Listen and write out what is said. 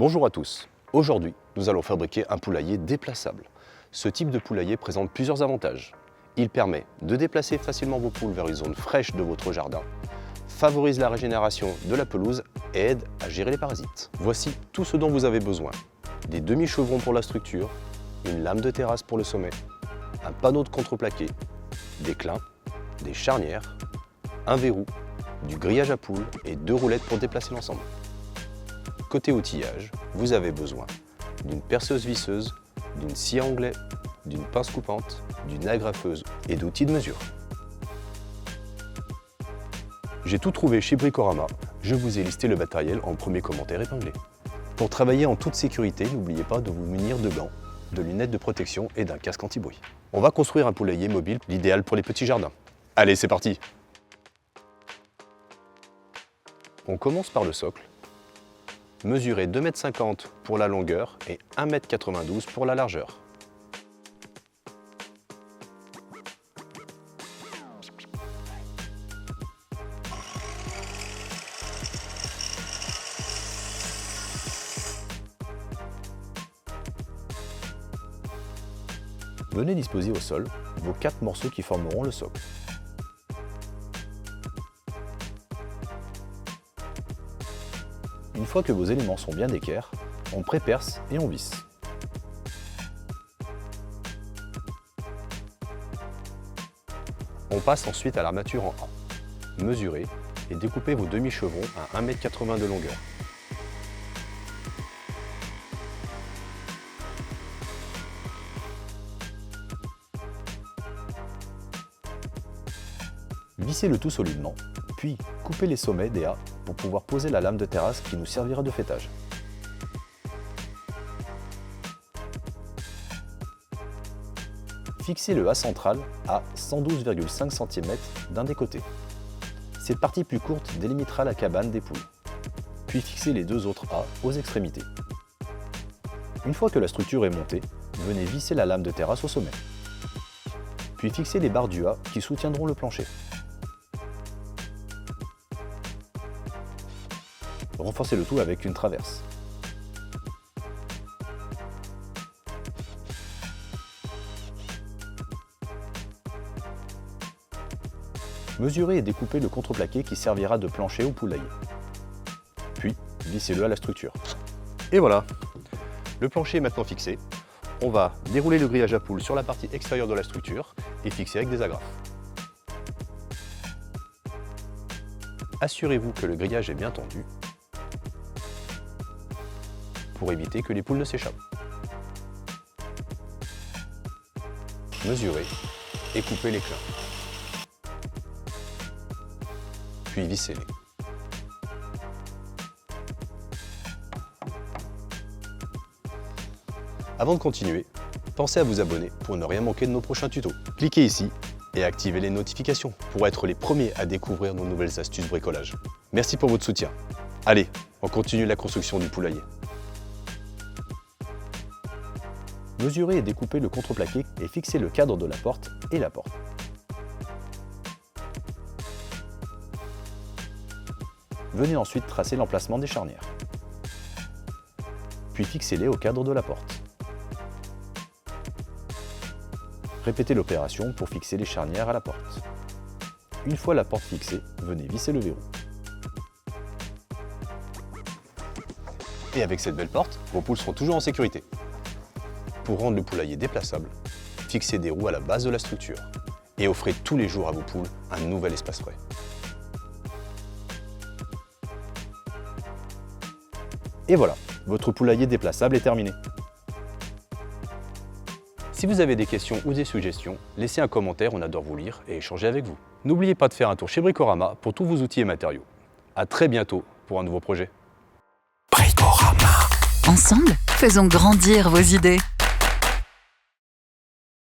Bonjour à tous. Aujourd'hui, nous allons fabriquer un poulailler déplaçable. Ce type de poulailler présente plusieurs avantages. Il permet de déplacer facilement vos poules vers une zone fraîche de votre jardin, favorise la régénération de la pelouse et aide à gérer les parasites. Voici tout ce dont vous avez besoin. Des demi-chevrons pour la structure, une lame de terrasse pour le sommet, un panneau de contreplaqué, des clins, des charnières, un verrou, du grillage à poules et 2 roulettes pour déplacer l'ensemble. Côté outillage, vous avez besoin d'une perceuse visseuse, d'une scie à onglet, d'une pince coupante, d'une agrafeuse et d'outils de mesure. J'ai tout trouvé chez Bricorama, je vous ai listé le matériel en premier commentaire épinglé. Pour travailler en toute sécurité, n'oubliez pas de vous munir de gants, de lunettes de protection et d'un casque anti-bruit. On va construire un poulailler mobile, l'idéal pour les petits jardins. Allez, c'est parti! On commence par le socle. Mesurez 2,50 m pour la longueur et 1,92 m pour la largeur. Venez disposer au sol vos 4 morceaux qui formeront le socle. Une fois que vos éléments sont bien d'équerre, on préperce et on visse. On passe ensuite à l'armature en A. Mesurez et découpez vos demi-chevrons à 1,80 m de longueur. Vissez le tout solidement, puis coupez les sommets des A pour pouvoir poser la lame de terrasse qui nous servira de faîtage. Fixez le A central à 112,5 cm d'un des côtés. Cette partie plus courte délimitera la cabane des poules. Puis fixez les 2 autres A aux extrémités. Une fois que la structure est montée, venez visser la lame de terrasse au sommet. Puis fixez les barres du A qui soutiendront le plancher. Renforcez le tout avec une traverse. Mesurez et découpez le contreplaqué qui servira de plancher au poulailler. Puis, vissez-le à la structure. Et voilà, le plancher est maintenant fixé. On va dérouler le grillage à poules sur la partie extérieure de la structure et fixer avec des agrafes. Assurez-vous que le grillage est bien tendu pour éviter que les poules ne s'échappent. Mesurez et coupez les clins. Puis vissez-les. Avant de continuer, pensez à vous abonner pour ne rien manquer de nos prochains tutos. Cliquez ici et activez les notifications pour être les premiers à découvrir nos nouvelles astuces bricolage. Merci pour votre soutien. Allez, on continue la construction du poulailler. Mesurez et découpez le contreplaqué et fixez le cadre de la porte et la porte. Venez ensuite tracer l'emplacement des charnières. Puis fixez-les au cadre de la porte. Répétez l'opération pour fixer les charnières à la porte. Une fois la porte fixée, venez visser le verrou. Et avec cette belle porte, vos poules seront toujours en sécurité. Pour rendre le poulailler déplaçable, fixez des roues à la base de la structure et offrez tous les jours à vos poules un nouvel espace frais. Et voilà, votre poulailler déplaçable est terminé. Si vous avez des questions ou des suggestions, laissez un commentaire, on adore vous lire et échanger avec vous. N'oubliez pas de faire un tour chez Bricorama pour tous vos outils et matériaux. À très bientôt pour un nouveau projet. Bricorama. Ensemble, faisons grandir vos idées.